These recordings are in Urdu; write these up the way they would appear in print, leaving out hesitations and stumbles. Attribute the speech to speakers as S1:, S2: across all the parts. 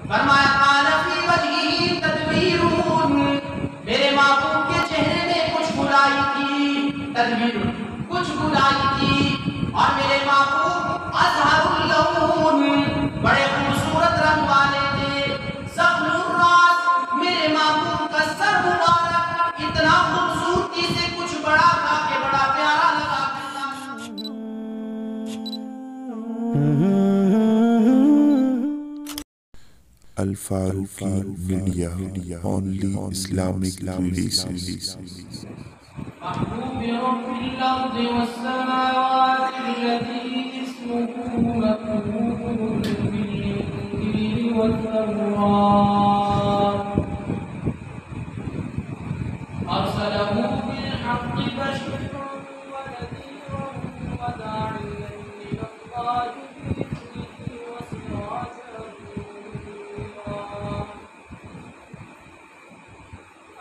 S1: فرمایا قال فی وجہہ تدبیر، میرے محبوب کے چہرے میں کچھ برائی تھی، تدبیر کچھ برائی تھی، اور میرے محبوب اظہر اللون بڑے خوبصورت رنگ والے تھے، زخم الراس میرے محبوب کا سر مبارک اتنا خوبصورتی سے کچھ بڑا تھا کہ بڑا پیارا لگا کرتا۔
S2: Al-Faruqi media, only Islamic release.
S1: محبوب رب الارض والسماوات الذي اسمه مكتوب بالانجيل والتوراة، ارسله بالحق بشيرا ونذيرا وداعيا الى الله باذنه وسراجا منيرا.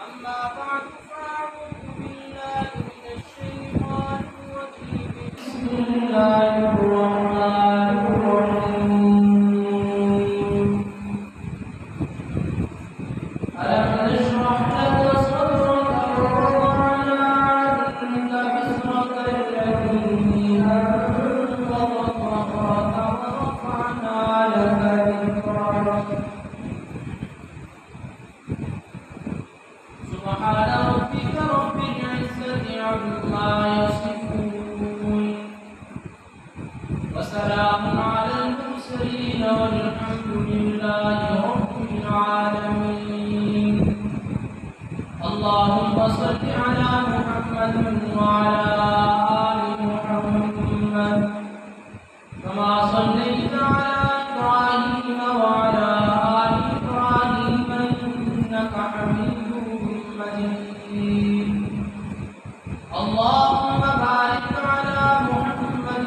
S1: اما بعد فاعوذ بالله من الشيطان الرجيم. بسم الله الرحمن الرحيم. ألم نشرح لك صدرك ووضعنا عنك وزرك الذي أنقض ظهرك ورفعنا لك ذكرك. سبحان ربك رب العزة عما يصفون وسلام على المرسلين والحمد لله رب العالمين. اللهم صل على محمد وعلى آل محمد كما صليت على إبراهيم وعلى آل إبراهيم إنك حميد مجيد. اللهم بارك على محمد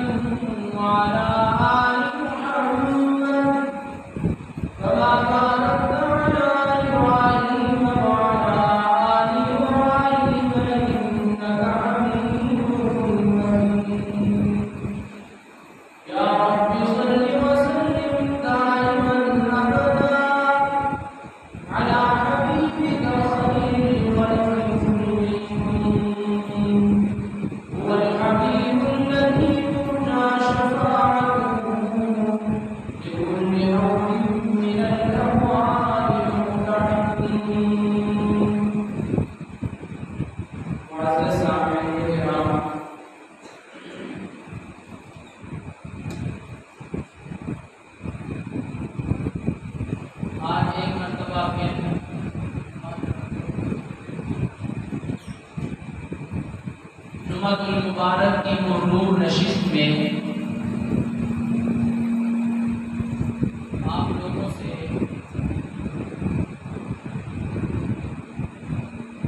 S1: وعلى آل محمد كما باركت على إبراهيم وعلى آل إبراهيم إنك حميد مجيد. يا رب صل وسلم دائما أبدا على حبيبك خير الخلق كلهم، هو الحبيب الذي ترجى شفاعته لكل يوم من الأبواب المتعدين. معزز سامعین کرام، آج ایک مرتبہ پھر جمعۃ المبارک کی مرور نشست میں آپ لوگوں سے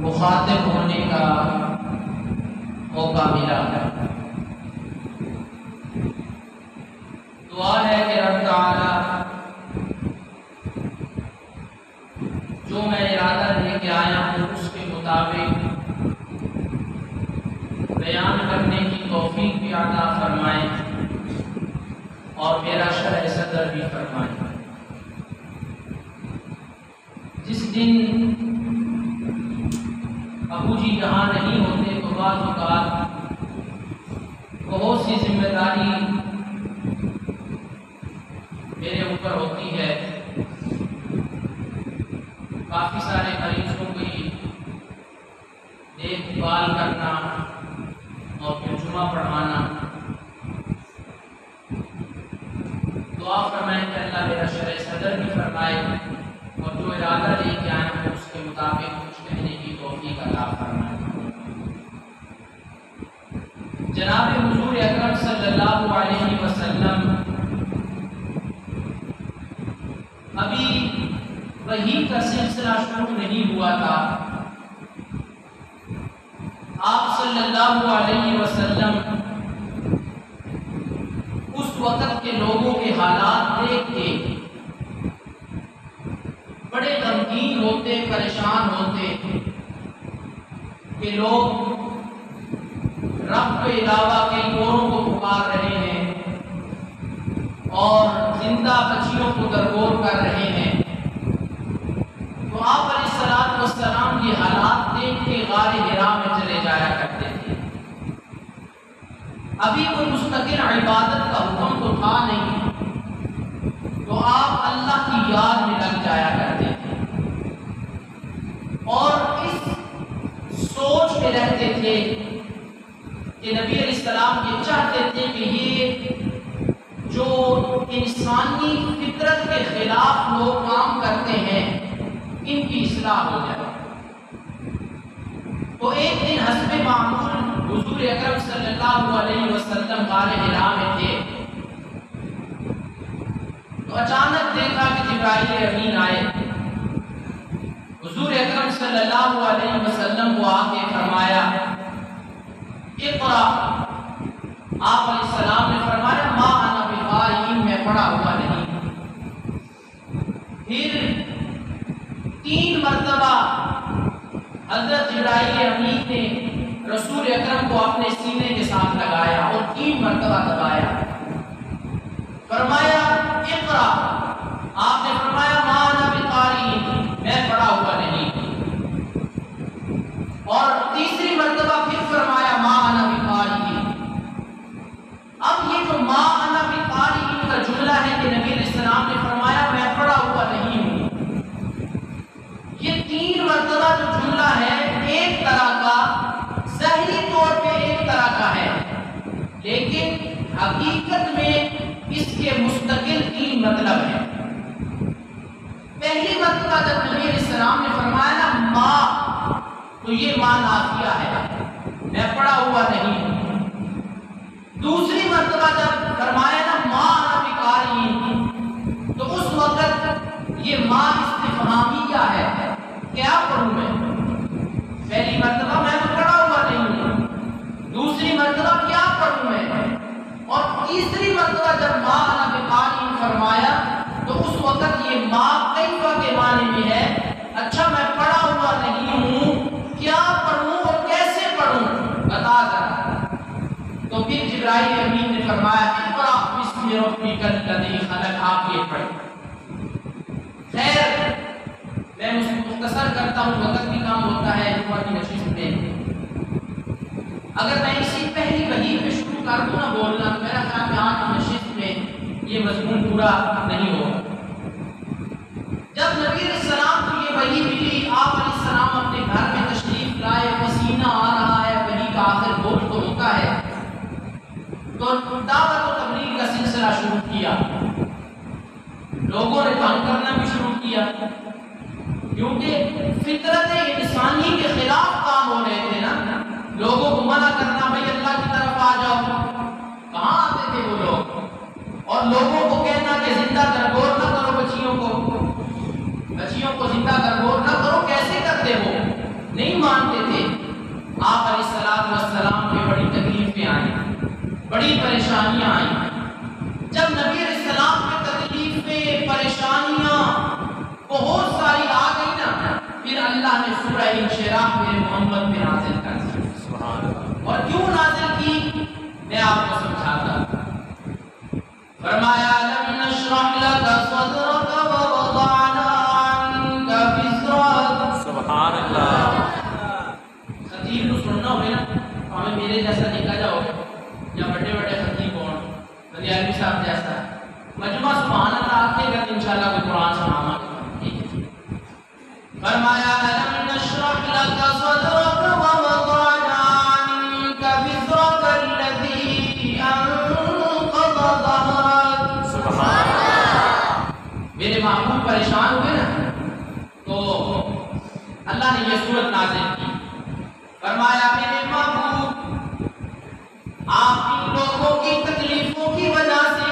S1: مخاطب ہونے کا موقع ملا. دعا ہے کہ رب تعالی جو میں ارادہ لے کے آیا ہوں اس کے مطابق بیان کرنے کی توفیق بھی عطا فرمائے اور میرا شرح صدر بھی فرمائے. جس دن ابو جی یہاں نہیں ہوتے تو بعض اوقات بہت سی ذمہ داری میرے اوپر ہوتی ہے. کافی سارے مریضوں کی دیکھ بھال کرنا اور پھر جمعہ پڑھانا. دعا فرمائیں کہ اللہ میرا شرح صدر بھی فرمائے اور جو ارادہ لے کے آئے ہیں اس کے مطابق کچھ کہنے کی توفیق عطا فرمائے. جناب حضور اکرم صلی اللہ علیہ وسلم ابھی وحی کا سلسلہ شروع نہیں ہوا تھا. آپ صلی اللہ علیہ وسلم اس وقت کے لوگوں کے حالات دیکھ کے بڑے غمگین ہوتے، پریشان ہوتے کہ لوگ رب کے علاوہ کئی اوروں کو پکار رہے ہیں اور زندہ بچیوں کو درگور کر رہے ہیں. ابھی کوئی مستقل عبادت کا حکم تو تھا نہیں، تو آپ اللہ کی یاد میں لگ جایا کرتے تھے اور اس سوچ میں رہتے تھے کہ نبی علیہ السلام یہ چاہتے تھے کہ یہ جو انسانی فطرت کے خلاف لوگ کام کرتے ہیں ان کی اصلاح ہو جائے۔ تو ایک دن حسب معمول حضور اکرم صلی اللہ علیہ وسلم غار حرا میں تھے، تو اچانک دیکھا کہ جبرائیل امین آئے، حضور اکرم صلی اللہ علیہ وسلم کو آ کے فرمایا اقرا، آپ علیہ السلام نے فرمایا ما انا بقارئ، میں پڑھا ہوا نہیں۔ پھر 3 مرتبہ حضرت جبرائیل امین نے رسول اکرم کو اپنے سینے کے ساتھ لگایا اور 3 مرتبہ دبایا، فرمایا اقرا، آپ نے فرمایا ما انا بقارئ، میں پڑھا ہوا نہیں، اور 3ری مرتبہ پھر فرمایا ما انا بقارئ۔ اب یہ جو ما انا بقارئ کا جملہ ہے کہ نبی علیہ السلام نے فرمایا میں پڑھا ہوا نہیں ہوں، یہ 3 مرتبہ جو جملہ ہے ایک طرح کا ظاہری طور پہ ایک طرح کا ہے، لیکن حقیقت میں اس کے مستقل 3 مطلب ہیں۔ پہلی مرتبہ جب نبی علیہ السلام نے فرمایا نا ما، تو یہ ما نافیہ ہے، میں پڑھا ہوا نہیں ہوں۔ دوسری مرتبہ جب فرمایا نا ما انا بقارئ، تو اس وقت یہ ما استفہامیہ ہے، کیا پڑھوں میں؟ پہلی مرتبہ میں پڑھا ہوا نہیں ہوں، دوسری مرتبہ کیا پڑھوں میں، اور تیسری مرتبہ جب ما انا بقارئ فرمایا تو اس وقت یہ ما کیف کے معنی میں ہے، اچھا میں پڑھا ہوا نہیں ہوں، کیا پڑھوں اور کیسے پڑھوں بتا ذرا۔ تو پھر جبرائیل امین نے فرمایا اقرأ بسم ربک الذی خلق، آپ یہ پڑھیں۔ خیر میں مختصر کرتا ہوں، وقت بھی کام ہوتا ہے جمعہ کی نشست میں۔ اگر میں اسی پہلی وحی پہ شروع کر دوں نا بولنا، تو میرا خیال ہے آج کی نشست میں یہ مضمون پورا نہیں ہوگا۔ جب نبی علیہ السلام کو یہ وحی ملی، آپ علیہ السلام اپنے گھر میں تشریف لائے، پسینہ آ رہا ہے، وحی کا آخر بول تو ہوتا ہے، تو دعوت و تبلیغ کا سلسلہ شروع کیا۔ لوگوں نے تنگ کرنا بھی شروع کیا، کیونکہ فطرت انسانی کے خلاف کام ہو رہے تھے نا، لوگوں کو منع کرنا بھائی اللہ کی طرف آ جاؤ، کہاں آتے تھے وہ لوگ، اور لوگوں کو کہنا کہ زندہ درگور نہ کرو بچیوں کو زندہ درگور نہ کرو، کیسے کرتے ہو، نہیں مانتے تھے۔ آپ علیہ السلام پہ بڑی تکلیفیں آئیں، بڑی پریشانیاں آئیں۔ جب نبی علیہ السلام پہ تکلیفیں پریشانیاں بہت ساری آ گئی نا، پھر اللہ نے سورہ انشراح میرے محمد پہ نازل کر دی۔ اور کیوں نازل کی میں آپ کو سمجھاتا ہوں۔ فرمایا لم نشرح لك صدرك ووضعنا عنك وزرك، سبحان اللہ۔ خطیب کو سننا ہوگا نا، ہمیں میرے جیسا نکلا جاؤ یا بڑے بڑے خطیب ہوں، مدیالوی صاحب جیسا مجمع سبحان اللہ آتے گا تو انشاءاللہ کوئی قرآن سناما۔ فرمایا لم نشرح لك صدرك ووضعنا عنك وزرك الذي انقض ظهرك، سبحان اللہ۔ میرے محبوب پریشان ہوئے نا، تو اللہ نے یہ سورت نازل کی۔ فرمایا میرے محبوب آپ ان لوگوں کی تکلیفوں کی وجہ سے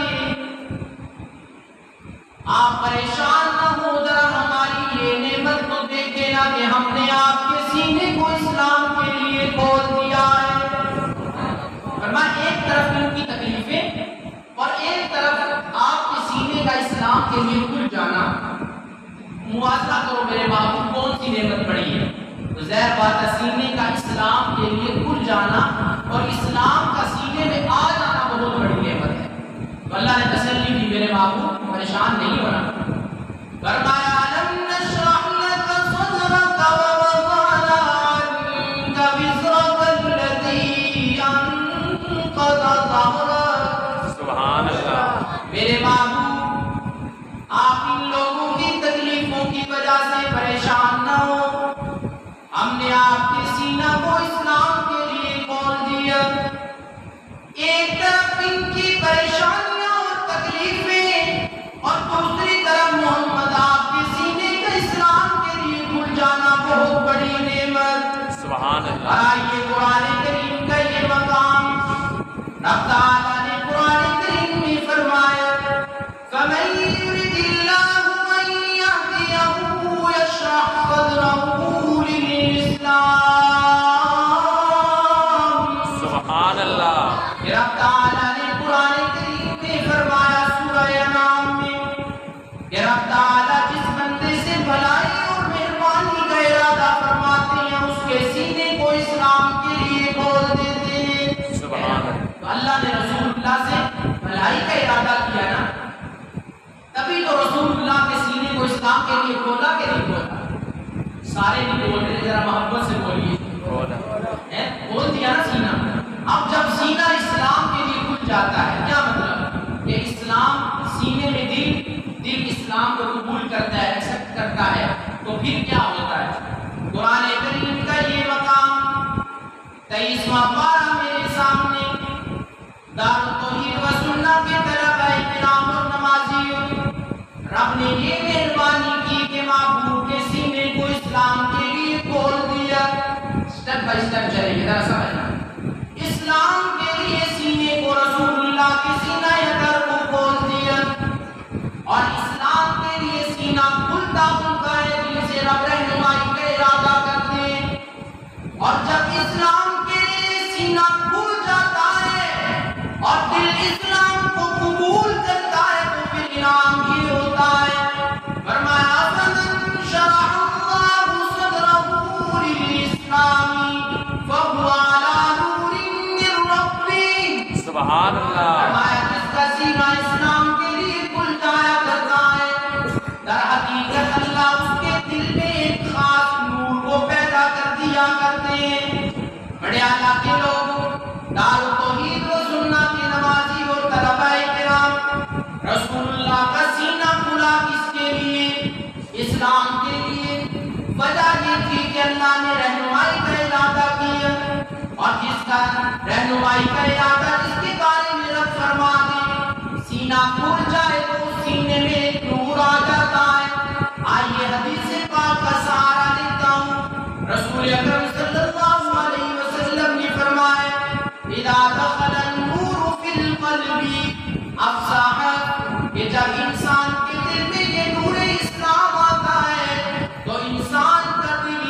S1: آپ پریشان نہ ہو، ذرا ہماری یہ نعمت تو دیکھے نا کہ ہم نے آپ کے سینے کو اسلام کے لیے کھول دیا ہے۔ فرمایا ایک طرف ان کی تکلیفیں اور ایک طرف آپ کے سینے کا اسلام کے لیے کھل جانا، موازنہ کرو میرے محبوب کون سی نعمت بڑی ہے؟ تو ظاہر بات ہے سینے کا اسلام کے لیے کھل جانا اور اسلام کا سینے میں آ جانا بہت بڑی نعمت ہے۔ تو اللہ نے تسلی دی میرے محبوب پریشان نہیں ہونا۔ فرمایا لم نشرح لك صدرك ووضعنا عنك وزرك الذي انقض اب محمد آپ کے سینے کا اسلام کے لیے کھل جانا بہت بڑی نعمت.
S3: سبحان اللہ.
S1: آئیے قرآن کریم کا یہ مقام رب تعالیٰ نے قرآن کریم میں فرمایا فَمَن يُرِدِ اللَّهُ أَن يَهْدِيَهُ يَشْرَحْ صَدْرَهُ لِلْإِسْلَامِ.
S3: سبحان اللہ.
S1: رب تعالیٰ نے قرآن کریم میں فرمایا سورہ انعام میں کہ رب تعالیٰ جس بندے سے بھلائی اور مہربانی کا ارادہ فرماتے ہیں اس کے سینے کو اسلام کے لیے کھول دیتے ہیں.
S3: سبحان اللہ.
S1: تو اللہ نے رسول اللہ سے بھلائی کا ارادہ کیا نا، تبھی تو رسول اللہ کے سینے کو اسلام کے لیے کھولا کہ نہیں کھولا؟ سارے نہیں بول رہے، ذرا محبت سے بولیے. کھول دیا نا سینہ. اب جب سینہ اسلام کے لیے کھل جاتا ہے کیا مطلب کہ اسلام سینے میں دل اسلام کو قبول کرتا ہے، ایکسپٹ کرتا ہے، تو پھر کیا ہوتا ہے؟ قرآن کریم کا یہ مقام 23واں پارہ میرے سامنے دار التوحید و سنہ کے طلباء کرام اور نمازیوں، رب نے یہ مہربانی کی کہ محبوب کے سینے کو اسلام کے لیے کھول دیا. اسٹیپ بائی اسٹیپ چلیں گے، ذرا سمجھنا. اسلام کے لیے سینے کو رسول اللہ کے سینہ اطہر کو کھول دیا، اور اسلام کے لیے سینہ کھلتا ہے جن سے رب رہنمائی کا ارادہ کرتے ہیں. اور جب اسلام کے لیے سینہ کھل جاتا ہے اور دل اسلام کو قبول کرتا ہے تو پھر انعام یہ ہوتا ہے. فرمایا فَمَن شَرَحَ اللَّهُ صَدْرَهُ لِلْإِسْلَامِ فَهُوَ عَلَىٰ نُورٍ مِّن رَّبِّهِ.
S3: سبحان اللہ.
S1: فرمایا جس کا سینہ اسلام کے لیے کھل جایا کرتا ہے، در حقیقت اللہ اس کے دل میں ایک خاص نور کو پیدا کر دیا کرتے ہیں. بڑے اعلیٰ کے لوگ، دار التوحید و سنہ کے نمازی اور طلباء کرام، رسول اللہ کا سینہ کھلا کس کے لیے؟ اسلام کے لیے. وجہ یہ تھی کہ اللہ نے رہنمائی کا ارادہ کیا، اور جس کا رہنمائی کا ارادہ جس کے بارے میں رب فرما دے سینہ کھل جائے تو اس سینے میں ایک نور آ جاتا ہے. آئیے حدیث پاک کا سہارا لیتا ہوں. رسول اکرم صلی اللہ علیہ وسلم نے فرمایا اذا دخل النور فی القلب افصح، کہ جب انسان کے دل میں یہ نور اسلام آتا ہے تو انسان کا دل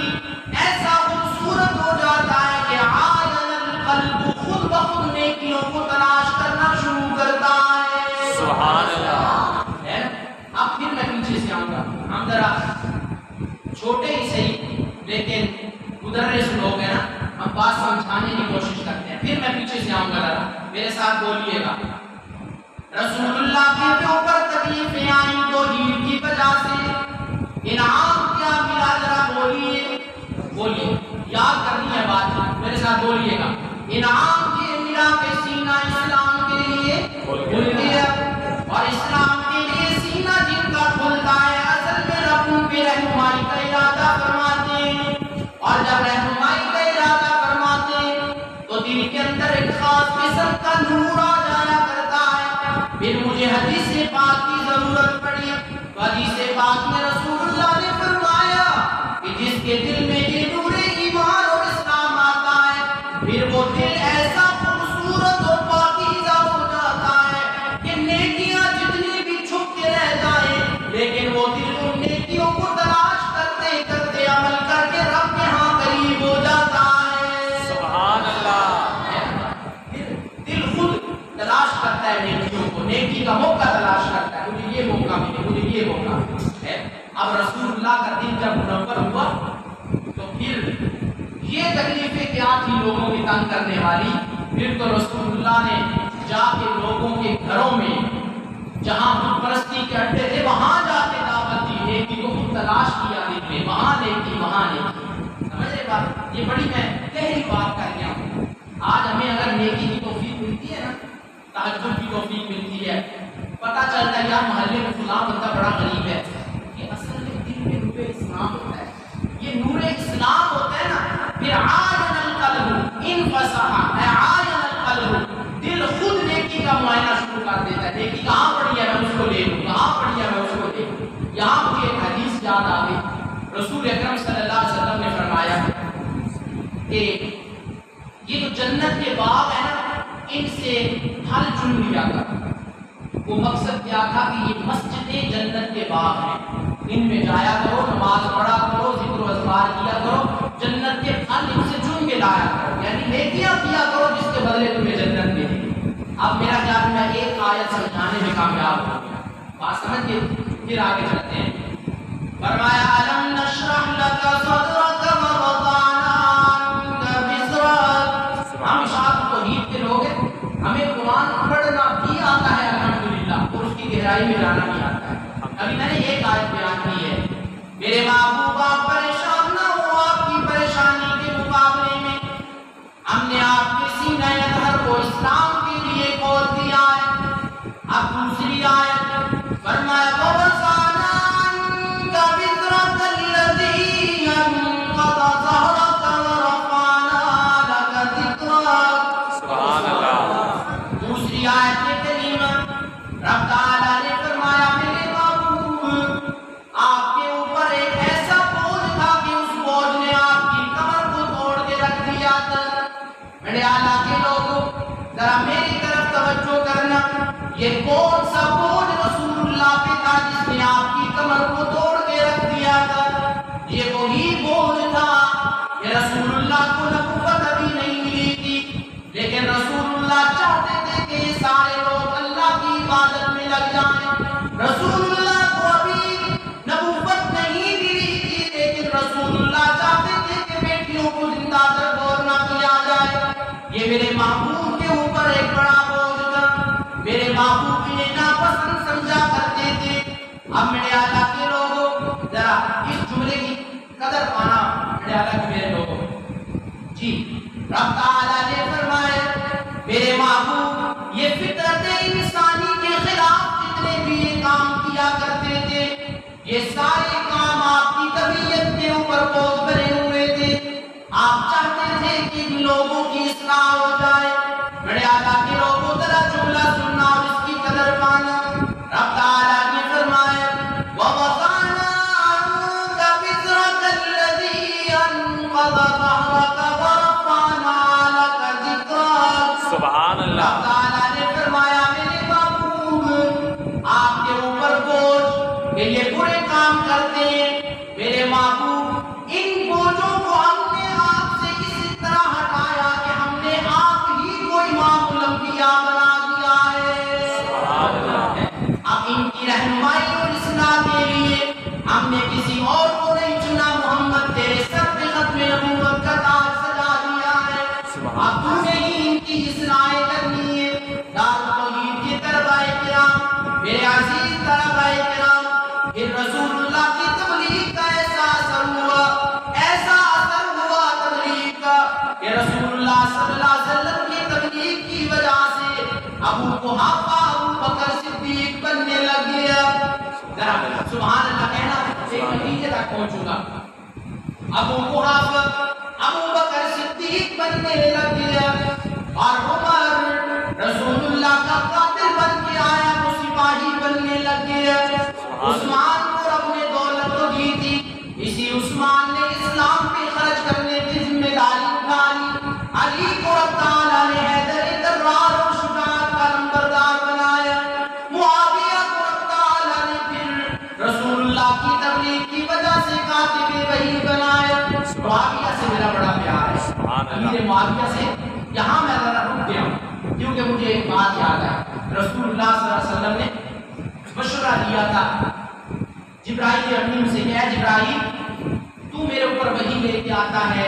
S1: ایسا خوبصورت ہو جاتا ہے کہ عاجل القلب خود بخود نیکیوں کو تلاش کرنا شروع کرتا ہے.
S3: سبحان اللہ.
S1: اب پھر میں پیچھے سے آؤں گا. ہم ذرا چھوٹے ہی صحیح لیکن مدرس لوگ ہیں نا، ہم بات سمجھانے کی کوشش کرتے ہیں. پھر میں پیچھے سے آؤں گا، ذرا میرے ساتھ بولیے گا. رسول اللہ کے اوپر تکلیفیں آئیں توحید کی وجہ سے، انعام کیا ملا؟ ذرا بولیے، یاد کرنی ہے بات، میرے ساتھ بولیے گا. انعام یہ ملا کہ سینہ اسلام کے لیے کھل گیا، اور اسلام کے لیے سینہ جن کا کھلتا ہے اصل میں رب ان پہ رہنمائی کا ارادہ فرماتے ہیں. اور جب رہنمائی کا ارادہ فرماتے ہیں تو دل کے اندر ایک خاص قسم کا نور آ جایا کرتا ہے. پھر مجھے حدیث پاک کی ضرورت پڑی. حدیث پاک میں رسول اللہ نے فرمایا کہ جس کے دل میں یہ نور ایمان اور اسلام آتا ہے پھر وہ دل ایسا خوبصورت اور پاکیزہ ہو جاتا ہے کہ نیکیاں جتنی بھی چھپ کے رہ جائیں لیکن وہ دل ان نیکیوں کو تلاش کرتے کرتے عمل کر کے رب کے ہاں قریب ہو جاتا ہے.
S3: سبحان اللہ.
S1: دل خود تلاش کرتا ہے نیکیوں کو، نیکی کا موقع تلاش کرتا ہے، مجھے یہ موقع ملے، مجھے یہ موقع ہے. اب رسول اللہ کا دل جب منور ہوا تو پھر یہ تکلیفیں کیا تھی لوگوں کی تنگ کرنے والی. پھر تو رسول اللہ نے جا کے لوگوں کے گھروں میں جہاں بت پرستی کے اڈے تھے وہاں جا کے دعوت دی، نیکی کو خود تلاش کیا دل میں، وہاں نیکی وہاں نیکی. سمجھ رہے بات؟ یہ بڑی میں گہری بات کر گیا ہوں. آج ہمیں اگر نیکی کی توفیق ملتی ہے نا، تہجد کی توفیق ملتی ہے، پتہ چلتا ہے یار محلے میں فلاں بندہ بڑا غریب ہے، یہ اصل میں دل میں نور اسلام ہوتا ہے. یہ نور اسلام ہوتا ہے نا، پھر عاجل القلب انفصح، عاجل القلب، دل خود نیکی کا معائنہ شروع کر دیتا ہے. نیکی کہاں پڑی ہے میں اس کو لے لوں، کہاں پڑی ہے میں اس کو لے لوں. یاد آ گئی. رسول اکرم صلی اللہ علیہ وسلم نے فرمایا کہ یہ جو جنت کے باغ ہیں نا ان سے پھل چن لیا کر. وہ مقصد کیا تھا کہ یہ مسجدیں جنت کے باغ ہیں, ان میں جایا کرو, نماز پڑھا کرو, ذکر و اذکار کیا کرو, جنت کے پھل ان سے چن کے لایا کرو, یعنی نیکیاں کیا کرو جس کے بدلے تمہیں جنت ملے. اب میرا خیال میں ایک آیت سمجھانے میں کامیاب ہو گیا. بات سمجھ کے پھر آگے چلتے ہیں. فرمایا الم نشرح لک صدرک ووضعنا عنک وزرک. ہم اشاعت توحید کے لوگ ہیں, ہمیں قرآن پڑھنا بھی آتا ہے الحمدللہ, اور اس کی گہرائی میں جانا بھی آتا ہے. ابھی میں نے ایک آیت بیان کی ہے, میرے محبوب آپ پریشان نہ ہو, آپ کی پریشانی کے مقابلے میں ہم نے آپ کے سینہ اطہر کو اسلام کے لیے کھول دیا ہے. اب دوسری آیت فرمایا ووضعنا عنک وزرک الذی انقض ظہرک ورفعنا لک ذکرک.
S3: سبحان اللہ.
S1: دوسری آیت کریمہ رب تعالیٰ نے فرمایا میرے محبوب آپ کے اوپر ایک ایسا بوجھ تھا کہ اس بوجھ نے آپ کی کمر کو توڑ کے رکھ دیا تھا. میرے اعلیٰ کے لوگوں ذرا میری طرف توجہ کرنا, یہ کون سا بوجھ رسول اللہ پہ تھا جس نے آپ کی کمر کو توڑ کے رکھ دیا تھا؟ یہ وہی بوجھ تھا کہ رسول اللہ کو نبوت ابھی نہیں ملی تھی, لیکن رسول اللہ چاہتے تھے کہ یہ سارے لوگ اللہ کی عبادت میں لگ جائیں. رسول اللہ کو ابھی نبوت نہیں ملی تھی, لیکن رسول اللہ چاہتے تھے کہ بیٹیوں کو زندہ درگور نہ کیا جائے. یہ میرے محبوب کے اوپر ایک بڑا بوجھ تھا, میرے محبوب انہیں ناپسند سمجھا کرتے تھے. اب میرے اعلیٰ کے لوگوں ذرا اس جملے کی قدر پانا, میرے اعلیٰ کے میرے لوگوں جی. رب تعالیٰ نے فرمایا میرے محبوب یہ فطرت انسانی کے خلاف جتنے بھی یہ کام کیا کرتے تھے, یہ سارے کام آپ کی طبیعت کے اوپر بوجھ بنے ہوئے تھے. آپ چاہتے تھے کہ ان لوگوں کی اصلاح ہو جائے. بڑے اعلیٰ کے لوگوں ذرا جملہ سننا اور اس کی قدر پانا. رب تعالیٰ نے فرمایا وَوَضَعْنَا عَنكَ وِزْرَكَ الَّذِي أَنقَضَ ظَهْرَكَ وَرَفَعْنَا لَكَ ذِكْرَكَ.
S3: سبحان اللہ.
S1: رب تعالیٰ نے فرمایا میرے محبوب آپ کے اوپر بوجھ کہ یہ برے کام کرتے ہیں. میرے محبوب ان بوجھوں کو ہم نے آپ سے اسی طرح ہٹایا کہ ہم نے آپ ہی کو امام الانبیاء بنا دیا ہے.
S3: سبحان اللہ.
S1: اب ان کی رہنمائی اور اصلاح کے لیے ہم نے کسی اور کو نہیں چنا, محمد تیرے سر پہ ختم نبوت کا تاج سجا دیا ہے. اب تمہیں ہی ان کی اصلاح کرنی ہے. دار توحید کے طلباء کرام, میرے عزیز طلباء کرام, ان رسول اللہ کی تبلیغ کا ایسا اثر ہوا تبلیغ کا کہ رسول اللہ صلی اللہ علیہ وسلم کی تبلیغ کی وجہ سے ابو قحافہ ابو بکر صدیق بننے لگ گیا. ذرا سبحان اللہ کہنا, ایک نتیجے تک پہنچوں گا. ابو قحافہ ابو بکر صدیق بننے لگ گیا, اور عمر رسول اللہ کا قاتل بن کے آیا تو سپاہی بننے لگ گیا. عثمان کو رب نے دولت تو دی تھی, اسی عثمان نے اسلام پہ خرچ کرنے کی ذمہ داری اٹھا لی. علی کو رب تعالیٰ نے حیدر کرار اور شجاعت کا نمبردار بنایا. معاویہ کو رب تعالیٰ نے پھر رسول اللہ کی تبلیغ کی وجہ سے کاتب وحی بنایا. معاویہ سے میرا بڑا پیار ہے. امیر معاویہ سے یہاں میں ذرا رک گیا ہوں کیونکہ مجھے ایک بات یاد ہے. رسول اللہ صلی اللہ علیہ وسلم نے مشورہ دیا تھا جبرائیل امین سے کہ اے جبرائیل تو میرے اوپر وحی لے کے آتا ہے,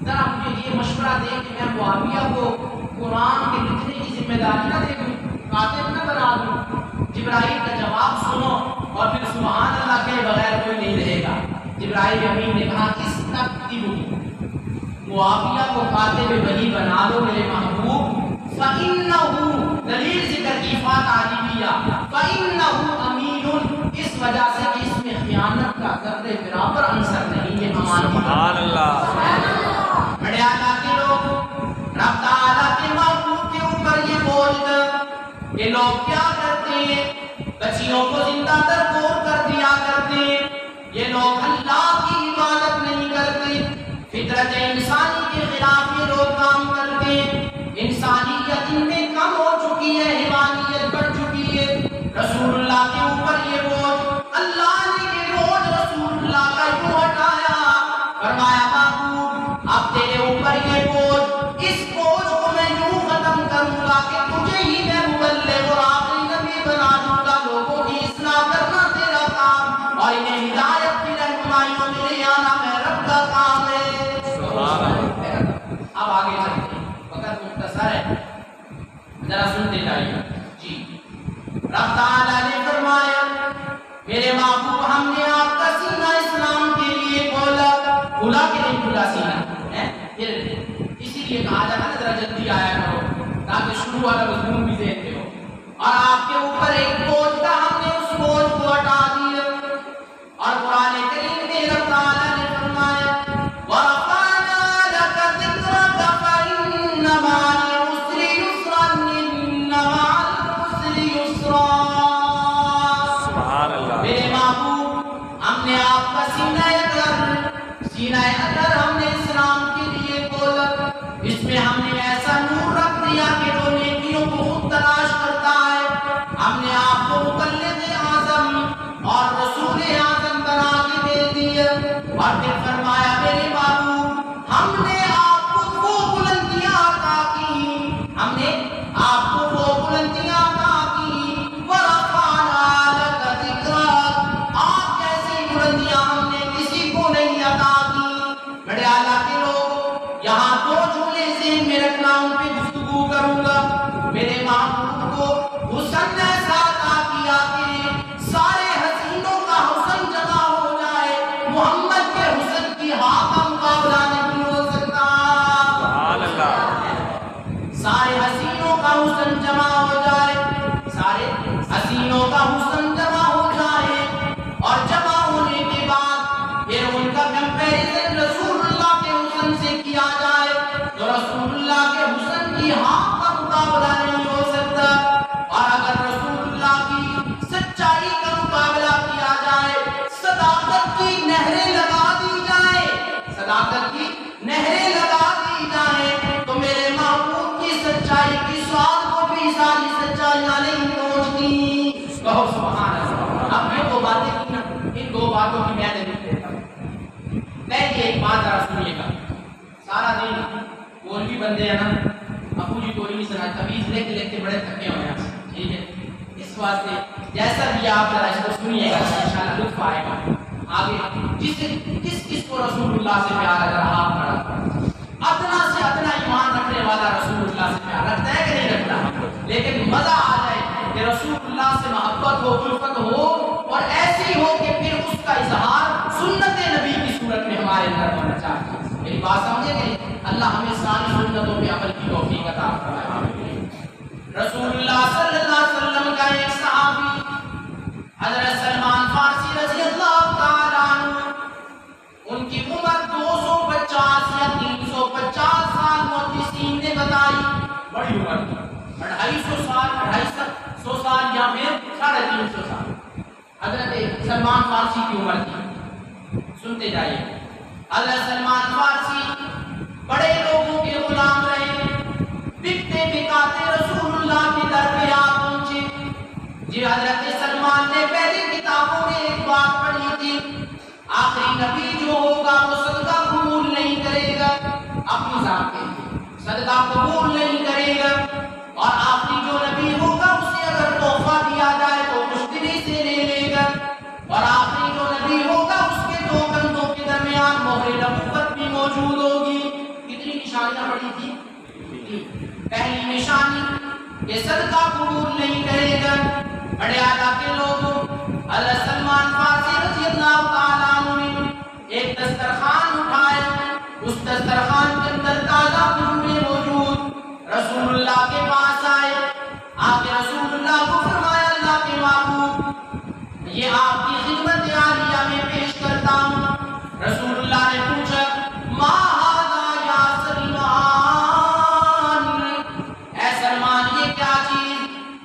S1: ذرا مجھے یہ مشورہ دے کہ میں معاویہ کو قرآن کے لکھنے کی ذمہ داری نہ دے دوں, کاتب نہ بنا دوں. جبرائیل کا جواب سنو اور پھر سبحان اللہ کے بغیر کوئی نہیں رہے گا. جبرائیل امین نے کہا کس تک معاویہ کو کاتب وحی بنا دو میرے محبوب. فَإِنَّهُ دلیل ذکر کی فاتحیہ فَإِنَّهُ أَمِينٌ, اس وجہ سے کہ اس میں خیانت کا ذرے برابر عنصر نہیں ہے.
S3: سبحان اللہ.
S1: بڑے اعلیٰ کے لوگ رب تعالیٰ کے محبوب کے اوپر یہ بوجھ کہ لوگ کیا کرتے ہیں, بچیوں کو زندہ درگور کر دیا کرتے ہیں. یہ لوگ اللہ کی عبادت نہیں کرتے، فطرت انسانی کے خلاف یہ لوگ کام کرتے ہیں، انسانیت ان میں کم ہو چکی ہے، حیوانیت بڑھ چکی ہے۔ رسول اللہ کے اوپر یہ بوجھ، اللہ نے یہ بوجھ رسول اللہ کا کیوں ہٹایا؟ فرمایا محبوب اب تیرے اوپر یہ بوجھ، اس بوجھ کو میں یوں ختم کروں گا کہ تجھے ہی میں مبلغ اور آخری نبی بنا دوں گا، لوگوں کی اصلاح کرنا تیرا کام اور انہیں ہدایت کی رہنمائیوں میں لے آنا میں رب کا کام ہے۔ اب آگے چلتے ہیں، وقت مختصر ہے، ذرا سنتے جائیے۔ جی رب تعالیٰ نے فرمایا میرے محبوب ہم نے آپ کا سینہ اسلام کے لیے کھولا، کھلا کہ نہیں کھلا سینہ ہے؟ پھر اسی لیے کہا جاتا ہے ذرا جلدی آیا کرو تاکہ شروع والا مضمون بھی ذہن میں ہو، اور آپ کے اوپر ایک بوجھ تھا، ہم نے اس بوجھ کو ہٹا دیا۔ اور قرآن کریم میں رب تعالیٰ نے فرمایا وَرَفَعْنَا لَكَ ذِكْرَكَ فَإِنَّ مَعَ الْعُسْرِ يُسْرًا إِنَّ مَعَ الْعُسْرِ يُسْرًا۔ میرے محبوب ہم نے آپ کا سینہ اگر ہم نے اسلام کے لیے کھولا، اس میں ہم نے ایسا نور رکھ دیا کہ جو نیکیوں کو خود تلاش کرتا ہے۔ ہم نے آپ کو مبلغ اعظم اور رسول اعظم بنا کے دے دیا، اور پھر فرمایا میرے محبوب ہم نے آپ کو وہ بلندیاں عطا کی، ہم نے آپ کو وہ بلندیاں عطا کی۔ وَرَفَعْنَا لَكَ ذِكْرَكَ، آپ جیسی بلندیاں ہم نے کسی کو نہیں عطا کی۔ بڑے اعلیٰ کے لوگ یہاں دو جملے ذہن میں رکھنا، ان پہ گفتگو کروں گا۔ میرے محبوب کو حسن ایسا عطا کیا کہ سارے حسینوں کا حسن جمع ہو جائے، محمد کے حسن کی ہاں کا مقابلہ نہیں ہو سکتا۔ سارے حسینوں کا حسن جمع ہو جائے، سارے حسینوں کا حسن جمع ہو جائے، اور جمع ہونے کے بعد پھر ان کا کمپیریزن رسول اللہ کے حسن سے کیا جائے تو رسول اللہ کے حسن کی ہاں کا مقابلہ نہیں ہو سکتا۔ اور اگر رسول اللہ کی سچائی کا مقابلہ کیا جائے، صداقت کی نہریں لگا دی جائے، صداقت کی نہریں لگا دی جائے تو میرے محبوب کی سچائی کی سواد کو بھی ساری سچائیاں نہیں پہنچتی۔ کہو سبحان اللہ۔ اب یہ دو باتیں کی نا، ان دو باتوں کی میں نے پہلے ایک بات ذرا سنیے گا، سارا دن مولوی بندے ہیں نا، ابو جی کوئی نہیں سنا، تمیز لکھ لکھتے بڑے تھکے ہوئے ہیں، ٹھیک ہے؟ اس واسطے جیسا بھی آپ ذرا اس کو سنیے گا انشاءاللہ لطف آئے گا۔ آگے کس کو رسول اللہ سے پیار اگر آپ کھڑا، ادنا سے ادنا ایمان رکھنے والا رسول اللہ سے پیار رکھتا ہے کہ نہیں رکھتا؟ لیکن مزہ آ جائے کہ رسول اللہ سے محبت ہو، الفت ہو، اور ایسی ہو کہ پھر اس کا اظہار سنت نبی کی صورت میں ہمارے اندر ہونا چاہیے۔ میری بات سمجھے گئے؟ اللہ ہمیں ساری سنتوں پہ عمل کی توفیق عطا فرمائے۔ رسول اللہ صلی اللہ علیہ وسلم کا ایک صحابی حضرت سلمان فارسی رضی اللہ تعالیٰ عنہ، ان کی عمر 250 یا 350 سال محدثین نے بتائی، بڑی عمر تھی، 250 سال، 250 سال یا پھر 350 سال حضرت سلمان فارسی کی عمر تھی۔ سنتے جائیے، حضرت سلمان فارسی بڑے لوگوں کے غلام رہے، بکتے بکاتے رسول اللہ کی در پہ آ پہنچے۔ جی حضرت سلمان نے پہلی کتابوں میں ایک بات پڑھی تھی، آخری نبی جو ہوگا وہ صدقہ قبول نہیں کرے گا، اپنی ذات کے لیے صدقہ قبول نہیں کرے گا، اور آخری جو نبی ہوگا اسے اگر تحفہ دیا جائے تو مشتری سے لے لے گا، اور آخری جو نبی ہوگا اس کے دو کندھوں کے درمیان مہر نبوت بھی موجود ہوگی۔ کتنی نشانیاں پڑھی تھی؟ پہلی نشانی کہ صدقہ قبول نہیں کرے گا۔ بڑے اعلیٰ کے لوگوں، حضرت سلمان فارسی رضی اللہ تعالیٰ عنہ نے ایک دسترخوان اٹھایا، اس دسترخوان کے اندر تازہ کھجوریں موجود، رسول اللہ کے پاس آئے، آ کے رسول اللہ کو فرمایا اللہ کے محبوب یہ آپ کی خدمت عالیہ میں پیش کرتا ہوں۔ رسول اللہ نے پوچھا ما ھذا یا سلمان، اے سلمان یہ کیا چیز؟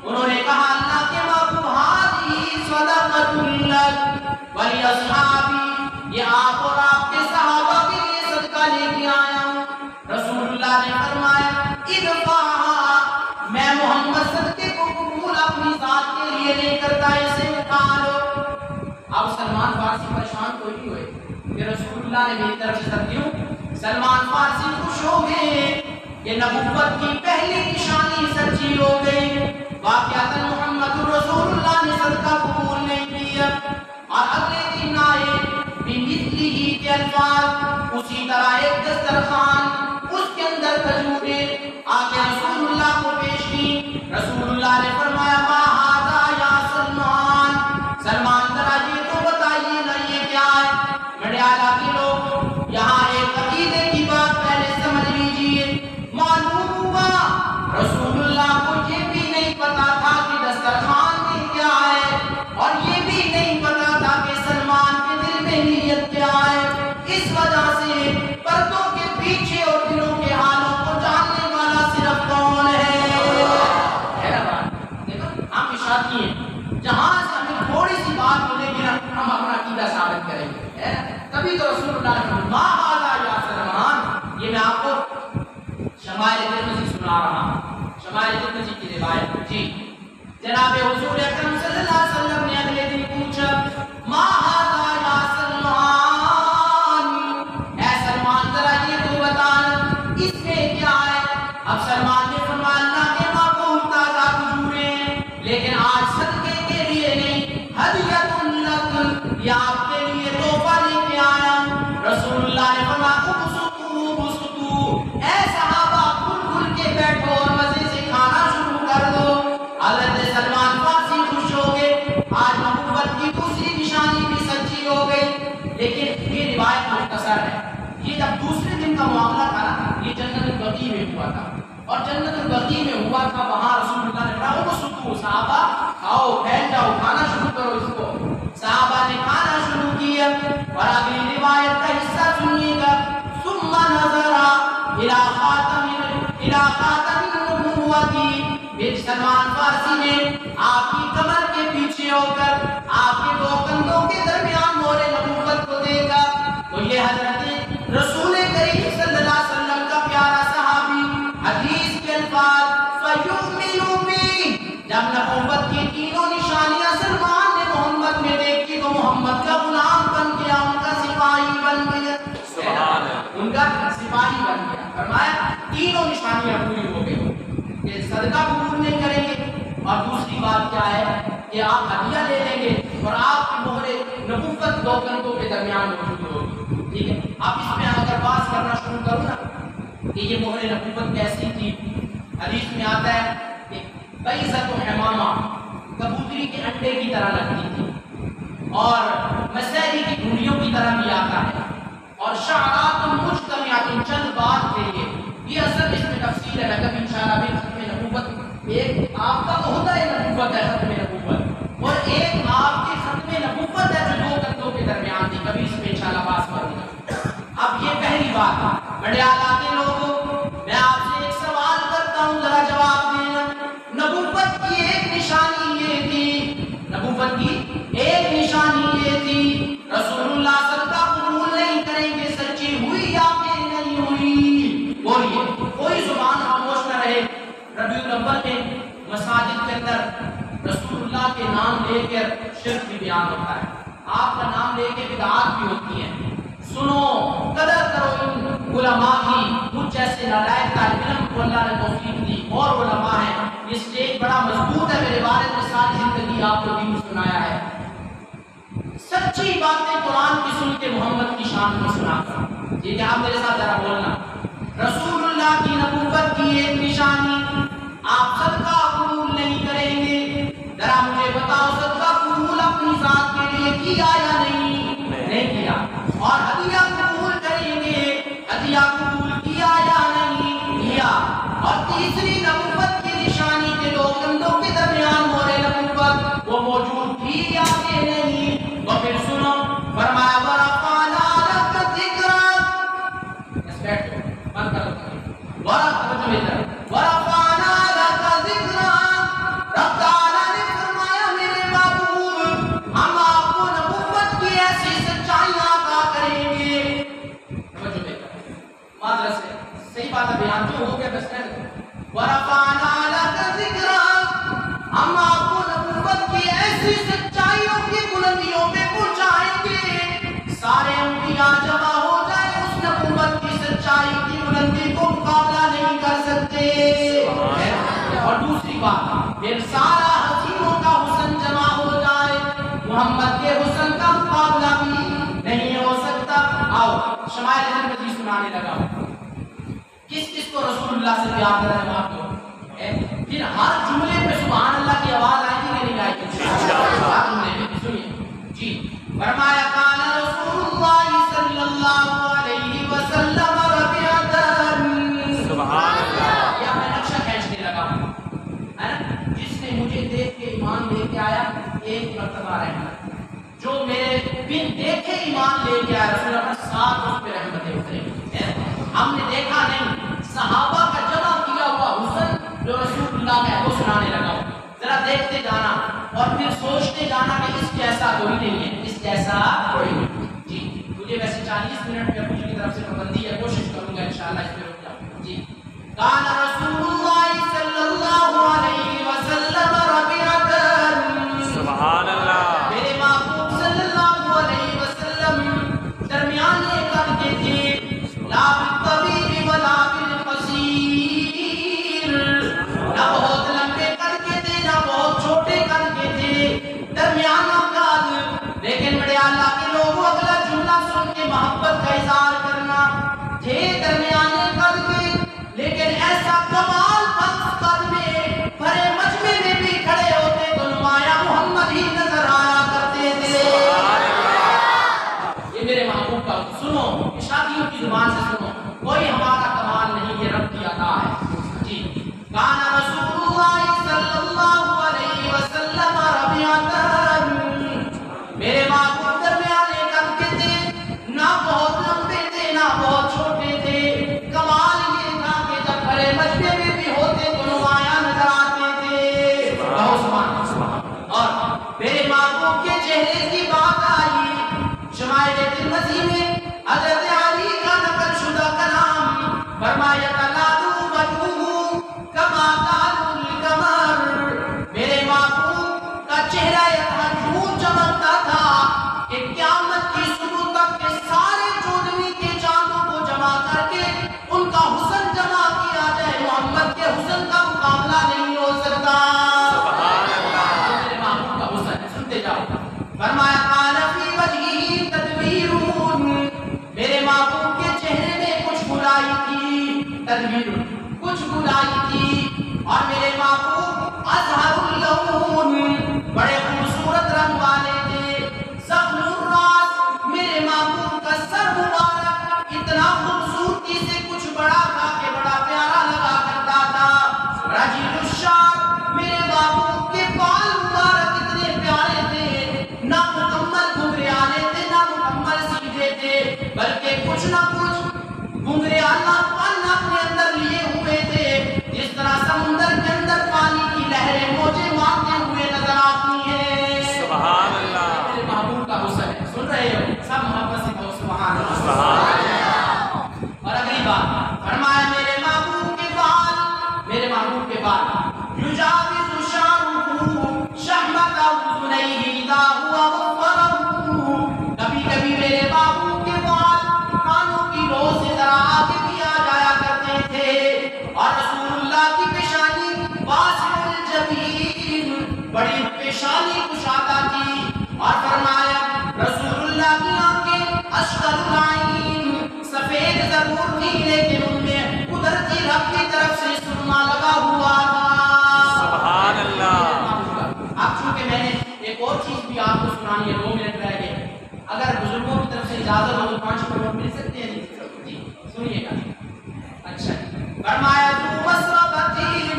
S1: انہوں نے کہا اللہ کے محبوب ھذہ صدقۃ لک ولی اصحابی یہ آپ اور آپ کے صحابہ کے لیے صدقہ لے کے آیا ہوں۔ رسول اللہ نے فرمایا ادفع، میں محمد صدقے کو قبول اپنی ذات کے لیے نہیں کرتا، اسے نکالو۔ اب سلمان فارسی پریشان کوئی نہیں ہوئے کہ رسول اللہ نے میری طرف سے کیوں؟ سلمان فارسی خوش ہو گئے کہ نبوت کی پہلی نشانی سچی ہو گئی۔ واقعات محمد رسول اللہ نے صدقہ قبول نہیں کیا، اور اگلے دن آئے بمثلہ کے الفاظ، اسی طرح ایک دسترخوان، اس کے اندر کھجوریں آگے رسول اللہ کو پیش کی۔ رسول اللہ نے فرمایا ما ھذا یا سلمان، سلمان ذرا یہ تو بتائیے نا یہ کیا ہے؟ بڑے اعلیٰ کے لوگ یہاں ایک عقیدے کی بات پہلے سمجھ لیجیے۔ معلوم ہوا رسول اللہ کو یہ بھی نہیں پتا تھا کہ دسترخوان میں کیا ہے، اور یہ بھی نہیں پتا تھا کہ سلمان کے دل میں نیت کیا ہے۔ اس وجہ سے پردوں کے پیچھے اور دلوں کے حالوں کو جاننے والا صرف کون ہے؟ ہم اشارتی ہیں، جہاں سے ہمیں تھوڑی سی بات ملے گی نا ہم اپنا عقیدہ ثابت کریں گے۔ تبھی تو رسول اللہ نے فرمایا ما ھذا یا سلمان۔ یہ میں آپ کو شمائل ترمذی سنا رہا ہوں، شمائل ترمذی کی روایت۔ جی جناب حضور اکرم صلی اللہ علیہ وسلم نے اگلے دن پوچھا ما ھذا یا سلمان، اے سلمان ذرا یہ تو بتانا اس میں کیا ہے؟ اب سلمان نے فرمایا اللہ کے محبوب تازہ کھجوریں، لیکن آج صدقے کے لیے نہیں، ہدیۃ لک، یہ آپ کے لیے تحفہ لے کے آیا ہوں۔ رسول اللہ نے فرمایا ابسطوا ابسطوا، اے صحابہ کھل کھل کے بیٹھو اور مزے سے کھانا شروع کر دو۔ حضرت سلمان فارسی خوش ہو گئے، آج نبوت کی دوسری نشانی بھی سچی ہو گئی۔ لیکن یہ روایت مختصر ہے، یہ جب دوسرے دن کا معاملہ تھا نا، یہ جنت البقیع میں ہوا تھا، اور جنت البقیع میں ہوا تھا، وہاں رسول اللہ نے فرمایا ابسطوا، صحابہ کھاؤ، پھیل جاؤ، کھانا شروع کرو اس کو۔ صحابہ نے کھانا شروع کیا، اور اگلی روایت کا حصہ سنیے گا ثم نظر الی خاتم النبوۃ، پھر سلمان فارسی نے آپ کی کمر کے پیچھے ہو کر آپ کے دو کندھوں کے درمیان مہر نبوت کو دیکھا، تو یہ حضرت رسول کریم صلی اللہ علیہ وسلم کا پیارا صحابی، حدیث کے الفاظ فَيُؤْمِنُ بِهِ، جب نبوت کی تینوں نشانیاں سلمان نے محمد میں دیکھی تو محمد کا غلام بن گیا، ان کا سپاہی بن گیا، ان کا سپاہی بن گیا۔ فرمایا تینوں نشانیاں پوری ہو گئی کہ صدقہ قبول نہیں کریں گے، اور دوسری بات کیا ہے کہ آپ ہدیہ لے لیں گے، اور آپ کی مہر نبوت دو کندھوں کے درمیان موجود ہوگی۔ ٹھیک ہے، اب اس میں اگر بات کرنا شروع کروں نا کہ یہ مہر نبوت کیسی تھی، حدیث میں آتا ہے کہ بیضۃ حمامہ، کبوتری کے انڈے کی طرح لگتی تھی، اور مسیری کی گھنڈیوں کی طرح بھی آتا ہے، اور شعرات مجتمعات، چند بات تھے یہ اصل اس میں تفصیل ہے، میں کبھی انشاءاللہ بھی ختم نبوت، ایک آپ کا عہدہ نبوت ہے ختم نبوت، اور ایک آپ کے ختم نبوت ہے جو دو کندھوں کے درمیان تھی، کبھی اس میں انشاءاللہ بات کروں گا۔ اب یہ پہلی بات، بڑے اعلیٰ کے لوگوں میں آپ سے ایک سوال کرتا ہوں، ذرا جواب دینا۔ نبوت کی ایک نشانی یہ تھی، نبوت کی ایک نشانی یہ تھی رسول اللہ صدقہ قبول نہیں کریں گے، سچی ہوئی یا کہ نہیں ہوئی؟ بولیے، کوئی زبان خاموش نہ رہے۔ ربیع الاول میں مساجد کے اندر رسول اللہ کے نام لے کر شرک بھی بیان ہوتا ہے، آپ کا نام لے کے بدعات بھی ہوتی ہیں۔ سنو، قدر کرو ان علماء کی، مجھ جیسے نالائق طالب علم کو اللہ نے توفیق دی، اور علماء ہیں، یہ اسٹیج بڑا مضبوط ہے، میرے والد نے ساری زندگی آپ کو دین سنایا ہے، سچی باتیں قرآن کی سن کے محمد کی شان میں سنا کر۔ ٹھیک ہے، آپ میرے ساتھ ذرا بولنا، رسول اللہ کی نبوت کی ایک نشانی، آپ صدقہ قبول نہیں کریں گے، ذرا مجھے بتاؤ صدقہ قبول اپنی ذات کے لیے کیا یا نہیں کیا؟ اور ہدیہ قبول کریں گے، ہدیہ قبول کیا یا نہیں کیا؟ اور تیسری نبوت کی نشانی کے دو کندھوں کے درمیان مہر نبوت وہ موجود تھی یا کہ نہیں؟ تو پھر سنو، فرمایا ورفعنا لک ذکرک، بند کرو، ورفعنا لک ذکرک، رب تعالیٰ نے فرمایا میرے محبوب ہم آپ کو نبوت کی ایسی سچائیاں عطا نہیں پاتا بیان جو ہو گیا بس کر دو ورفعنا لک ذکرک ہم آپ کو نبوت کی ایسی سچائیوں کی بلندیوں پہ پہنچائیں گے سارے انبیاء جمع ہو جائیں اس نبوت کی سچائی کی بلندی کو مقابلہ نہیں کر سکتے اور دوسری بات پھر سارا حسینوں کا حسن جمع ہو جائے محمد کے حسن کا مقابلہ بھی نہیں ہو سکتا آؤ شمائل ترمذی سنانے لگا کس کس کو رسول اللہ سے پیار کر رہے ہیں آپ کو پھر ہر جملے پہ سبحان اللہ کی آواز آئے گی کہ نہیں آئے گی ہر جملے پہ سنیے جی فرمایا کان رسول اللہ صلی اللہ علیہ وسلم ربیعتن
S3: سبحان اللہ
S1: یا میں نقشہ کھینچنے لگا ہوں جس نے مجھے دیکھ کے ایمان لے کے آیا ایک مرتبہ رحمت جو میرے بن دیکھے ایمان لے کے آیا رسول اللہ ساتھ اس پہ رحمتیں اترے ہم نے دیکھا نہیں صحابہ کا جمع کیا ہوا حسن جو رسول اللہ میں وہ سنانے لگا ہوں ذرا دیکھتے جانا اور پھر سوچتے جانا کہ اس جیسا کوئی نہیں ہے اس جیسا کوئی نہیں جی مجھے ویسے 40 منٹ میں مجھے کی طرف سے پابندی ہے کوشش کروں گا انشاءاللہ اس پہ رک جاؤں جی کان رسول اللہ صلی اللہ علیہ وسلم ربیعتن
S3: سبحان اللہ
S1: میرے محبوب صلی اللہ علیہ وسلم درمیانے قد کے تھے لا بالطویل ولا بالقصیر نہ بہت لمبے قد کے تھے نہ بہت چھوٹے قد کے تھے درمیانہ قد لیکن بڑے اللہ کے لوگوں اگلا جملہ سن کے محبت کا اظہار کرنا تھے درمیانے قد کے لیکن ایسا کمال قد میں بھرے مجمع میں بھی کھڑے ہوتے تو نمایاں محمد ہی نظر آیا کرتے تھے یہ میرے محبوب کا سنو شادیوں کی زبان سے سنو کوئی ہمارا کمال نہیں یہ رب کی عطا ہے جی کان رسول اللہ صلی اللہ علیہ وسلم ربیعتن میرے محبوب درمیانے قد کے تھے نہ بہت لمبے تھے نہ بہت چھوٹے تھے کمال یہ تھا کہ جب بڑے مجمع میں بھی ہوتے تو نمایاں نظر آتے تھے اور میرے محبوب کے چہرے کی بات آئی شمائل ترمذی میں حضرت علی کا نقل شدہ کلام فرمایا تلالو وجوہ کما تالو القمر میرے محبوب کا چہرہ اتنا یوں چمکتا تھا کہ قیامت کی صبح تک کے سارے چودھویں کے چاندوں کو جمع کر کے ان کا حسن جمع کیا جائے محمد کے حسن کا مقابلہ نہیں ہو سکتا میرے محبوب کا حسن سنتے جاؤ فرمایا قال فی وجہہ تدویر میرے محبوب کے چہرے میں کچھ برائی تھی تدویر کچھ برائی تھی اور میرے محبوب اظہر اللون بڑے خوبصورت رنگ والے تھے زخم الراس میرے محبوب کا سر مبارک اتنا خوبصورتی سے کچھ بڑا تھا کہ بڑا پیارا لگا کرتا تھا رجیل الشعر میرے محبوب کے بال مبارک اتنے پیارے تھے نہ مکمل گھنگریالے تھے نہ مکمل سیدھے تھے بلکہ کچھ نہ کچھ گھنگریالہ پن اپنے اندر لیے ہوئے تھے جس طرح سمندر کے اندر پانی کی لہریں موجیں مارتے ہوئے نظر آتی ہیں
S3: سبحان اللہ
S1: میرے محبوب کا حسن ہے سن رہے ہو سب محبت سے کہو سبحان اللہ اور اگلی بات فرمایا میرے محبوب کے بال یجاوز شعرہ شحمت اذنیہ اذا ہوا مفرغ کبھی کبھی میرے محبوب کے بال کانوں کی رو سے ذرا آگے بھی آ جایا کرتے تھے اور رسول اللہ کی پیشانی واسع الجبین بڑی پیشانی کشادہ تھی اور فرمایا رسول اللہ کی آنکھیں اشقر العین سفید ضرور تھی لیکن ان میں قدرتی رب کی طرف سے سرما لگا ہوا تھا
S3: سبحان اللہ
S1: اب چونکہ میں نے ایک اور چیز بھی آپ کو سنانی ہے 2 منٹ رہ گئے اگر بزرگوں کی طرف سے اجازت ہو تو 5 منٹ مل سکتے ہیں جی سنیے گا اچھا فرمایا تو مسربتین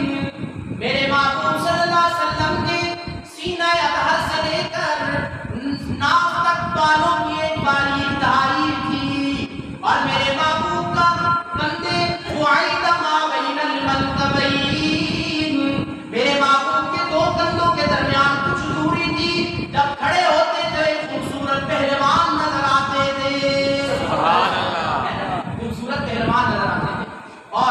S1: میرے محبوب صلی اللہ علیہ وسلم کے سینہ اطہر سے لے کر ناف تک بالوں کی ایک باری انتہائی تھی اور میرے محبوب کا کندھے وعید ما بین المنکبین میرے محبوب کے 2 کندھوں کے درمیان کچھ دوری تھی جب کھڑے ہوتے تو ایک خوبصورت پہلوان نظر آتے تھے خوبصورت پہلوان نظر آتے تھے اور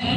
S1: 3